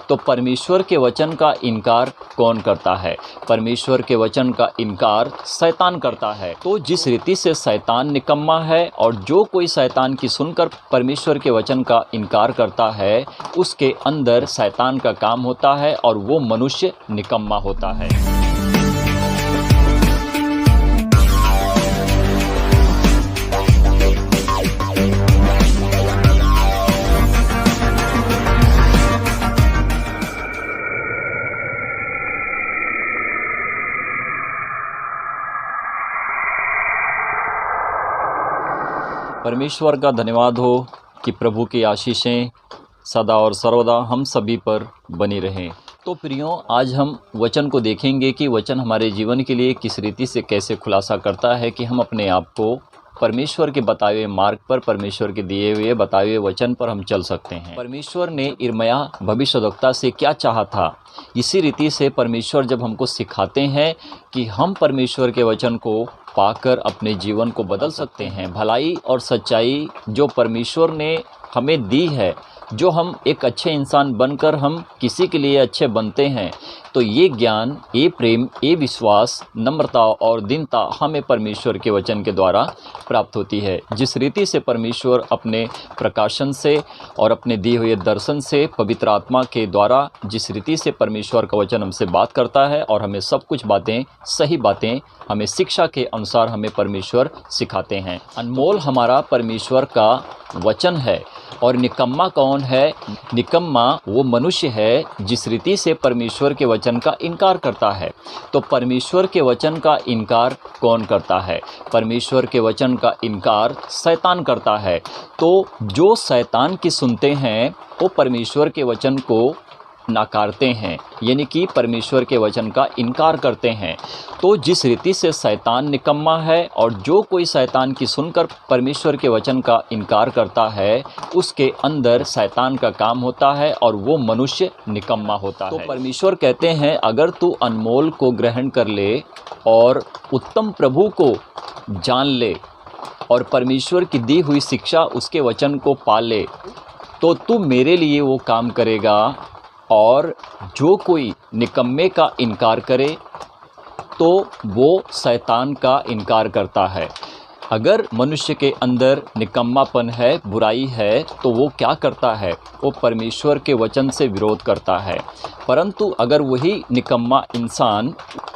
तो परमेश्वर के वचन का इनकार कौन करता है? परमेश्वर के वचन का इनकार शैतान करता है। तो जिस रीति से शैतान निकम्मा है और जो कोई शैतान की सुनकर परमेश्वर के वचन का इनकार करता है, उसके अंदर शैतान का काम होता है और वो मनुष्य निकम्मा होता है। परमेश्वर का धन्यवाद हो कि प्रभु की आशीषें सदा और सर्वदा हम सभी पर बनी रहें। तो प्रियों, आज हम वचन को देखेंगे कि वचन हमारे जीवन के लिए किस रीति से कैसे खुलासा करता है कि हम अपने आप को परमेश्वर के बताए हुए मार्ग पर, परमेश्वर के दिए हुए बताए हुए वचन पर हम चल सकते हैं। परमेश्वर ने यिर्मयाह भविष्यद्वक्ता से क्या चाहा था, इसी रीति से परमेश्वर जब हमको सिखाते हैं कि हम परमेश्वर के वचन को पाकर अपने जीवन को बदल सकते हैं। भलाई और सच्चाई जो परमेश्वर ने हमें दी है, जो हम एक अच्छे इंसान बनकर हम किसी के लिए अच्छे बनते हैं, तो ये ज्ञान, ये प्रेम, ये विश्वास, नम्रता और दीनता हमें परमेश्वर के वचन के द्वारा प्राप्त होती है। जिस रीति से परमेश्वर अपने प्रकाशन से और अपने दिए हुए दर्शन से, पवित्र आत्मा के द्वारा जिस रीति से परमेश्वर का वचन हमसे बात करता है और हमें सब कुछ बातें, सही बातें हमें शिक्षा के अनुसार हमें परमेश्वर सिखाते हैं। अनमोल हमारा परमेश्वर का वचन है। और निकम्मा कौन है? निकम्मा वो मनुष्य है जिस रीति से परमेश्वर के वचन का इनकार करता है। तो परमेश्वर के वचन का इनकार कौन करता है? परमेश्वर के वचन का इनकार शैतान करता है। तो जो शैतान की सुनते हैं वो परमेश्वर के वचन को नकारते हैं, यानी कि परमेश्वर के वचन का इनकार करते हैं। तो जिस रीति से शैतान निकम्मा है और जो कोई शैतान की सुनकर परमेश्वर के वचन का इनकार करता है, उसके अंदर शैतान का काम होता है और वो मनुष्य निकम्मा होता है। तो परमेश्वर कहते हैं, अगर तू अनमोल को ग्रहण कर ले और उत्तम प्रभु को जान ले और परमेश्वर की दी हुई शिक्षा, उसके वचन को पाले, तो तू मेरे लिए वो काम करेगा। और जो कोई निकम्मे का इनकार करे तो वो शैतान का इनकार करता है। अगर मनुष्य के अंदर निकम्मापन है, बुराई है, तो वो क्या करता है? वो परमेश्वर के वचन से विरोध करता है। परंतु अगर वही निकम्मा इंसान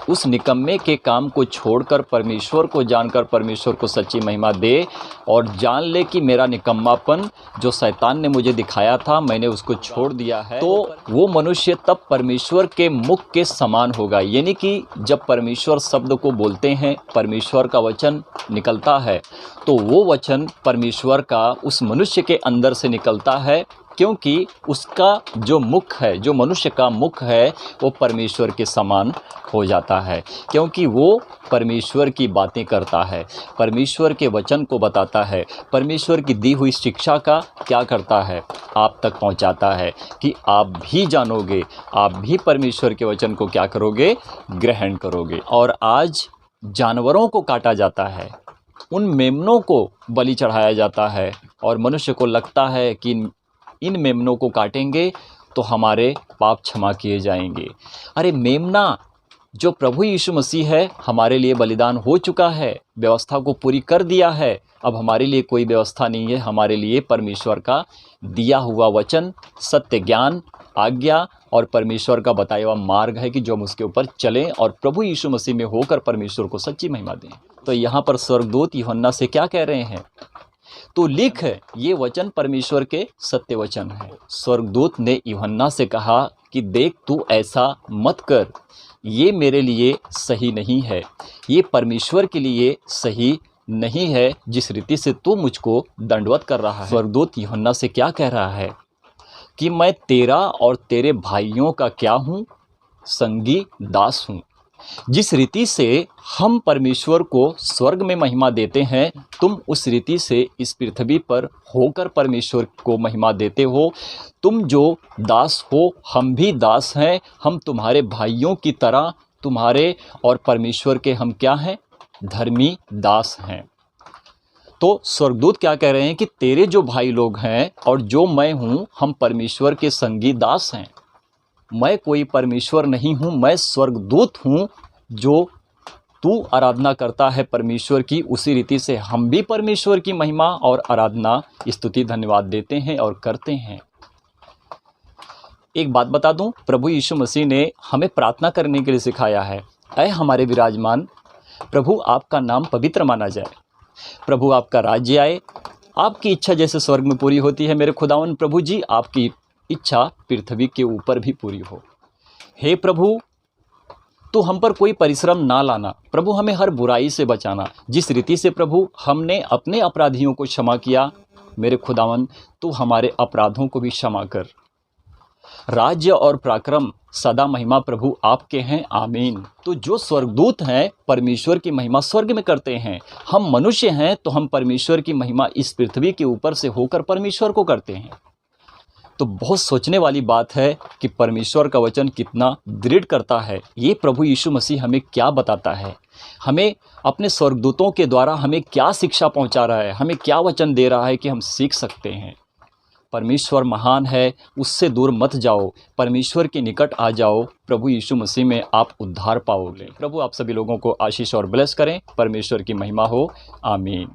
उस निकम्मे के काम को छोड़कर परमेश्वर को जानकर परमेश्वर को सच्ची महिमा दे और जान ले कि मेरा निकम्मापन जो शैतान ने मुझे दिखाया था, मैंने उसको छोड़ दिया है, तो वो मनुष्य तब परमेश्वर के मुख के समान होगा। यानी कि जब परमेश्वर शब्द को बोलते हैं, परमेश्वर का वचन निकलता है, तो वो वचन परमेश्वर का उस मनुष्य के अंदर से निकलता है, क्योंकि उसका जो मुख है, जो मनुष्य का मुख है, वो परमेश्वर के समान हो जाता है, क्योंकि वो परमेश्वर की बातें करता है, परमेश्वर के वचन को बताता है, परमेश्वर की दी हुई शिक्षा का क्या करता है, आप तक पहुंचाता है कि आप भी जानोगे, आप भी परमेश्वर के वचन को क्या करोगे? ग्रहण करोगे। और आज जानवरों को काटा जाता है, उन मेमनों को बलि चढ़ाया जाता है और मनुष्य को लगता है कि इन मेमनों को काटेंगे तो हमारे पाप क्षमा किए जाएंगे। अरे मेमना जो प्रभु यीशु मसीह है, हमारे लिए बलिदान हो चुका है, व्यवस्था को पूरी कर दिया है। अब हमारे लिए कोई व्यवस्था नहीं है, हमारे लिए परमेश्वर का दिया हुआ वचन, सत्य ज्ञान, आज्ञा और परमेश्वर का बताया हुआ मार्ग है कि जो हम उसके ऊपर चलें और प्रभु यीशु मसीह में होकर परमेश्वर को सच्ची महिमा दें। तो यहाँ पर स्वर्गदूत यूहन्ना से क्या कह रहे हैं? तो लिख, ये वचन परमेश्वर के सत्य वचन है। स्वर्गदूत ने यूहन्ना से कहा कि देख, तू ऐसा मत कर, ये मेरे लिए सही नहीं है, ये परमेश्वर के लिए सही नहीं है, जिस रीति से तू मुझको दंडवत कर रहा है। स्वर्गदूत यूहन्ना से क्या कह रहा है कि मैं तेरा और तेरे भाइयों का क्या हूँ? संगी दास हूँ। जिस रीति से हम परमेश्वर को स्वर्ग में महिमा देते हैं, तुम उस रीति से इस पृथ्वी पर होकर परमेश्वर को महिमा देते हो। तुम जो दास हो, हम भी दास हैं, हम तुम्हारे भाइयों की तरह, तुम्हारे और परमेश्वर के हम क्या हैं? धर्मी दास हैं। तो स्वर्गदूत क्या कह रहे हैं कि तेरे जो भाई लोग हैं और जो मैं हूँ, हम परमेश्वर के संगी दास हैं। मैं कोई परमेश्वर नहीं हूँ, मैं स्वर्गदूत हूँ। जो तू आराधना करता है परमेश्वर की, उसी रीति से हम भी परमेश्वर की महिमा और आराधना, स्तुति, धन्यवाद देते हैं और करते हैं। एक बात बता दूं, प्रभु यीशु मसीह ने हमें प्रार्थना करने के लिए सिखाया है। ऐ हमारे विराजमान प्रभु, आपका नाम पवित्र माना जाए, प्रभु आपका राज्य आए, आपकी इच्छा जैसे स्वर्ग में पूरी होती है मेरे खुदावन प्रभु जी, आपकी इच्छा पृथ्वी के ऊपर भी पूरी हो। हे प्रभु, तो हम पर कोई परिश्रम ना लाना प्रभु, हमें हर बुराई से बचाना। जिस रीति से प्रभु हमने अपने अपराधियों को क्षमा किया, मेरे खुदावन तो हमारे अपराधों को भी क्षमा कर। राज्य और पराक्रम सदा महिमा प्रभु आपके हैं, आमीन। तो जो स्वर्गदूत हैं परमेश्वर की महिमा स्वर्ग में करते हैं, हम मनुष्य हैं तो हम परमेश्वर की महिमा इस पृथ्वी के ऊपर से होकर परमेश्वर को करते हैं। तो बहुत सोचने वाली बात है कि परमेश्वर का वचन कितना दृढ़ करता है। ये प्रभु यीशु मसीह हमें क्या बताता है, हमें अपने स्वर्गदूतों के द्वारा हमें क्या शिक्षा पहुंचा रहा है, हमें क्या वचन दे रहा है कि हम सीख सकते हैं। परमेश्वर महान है, उससे दूर मत जाओ, परमेश्वर के निकट आ जाओ। प्रभु यीशु मसीह में आप उद्धार पाओगे। प्रभु आप सभी लोगों को आशीष और ब्लेस करें। परमेश्वर की महिमा हो, आमीन।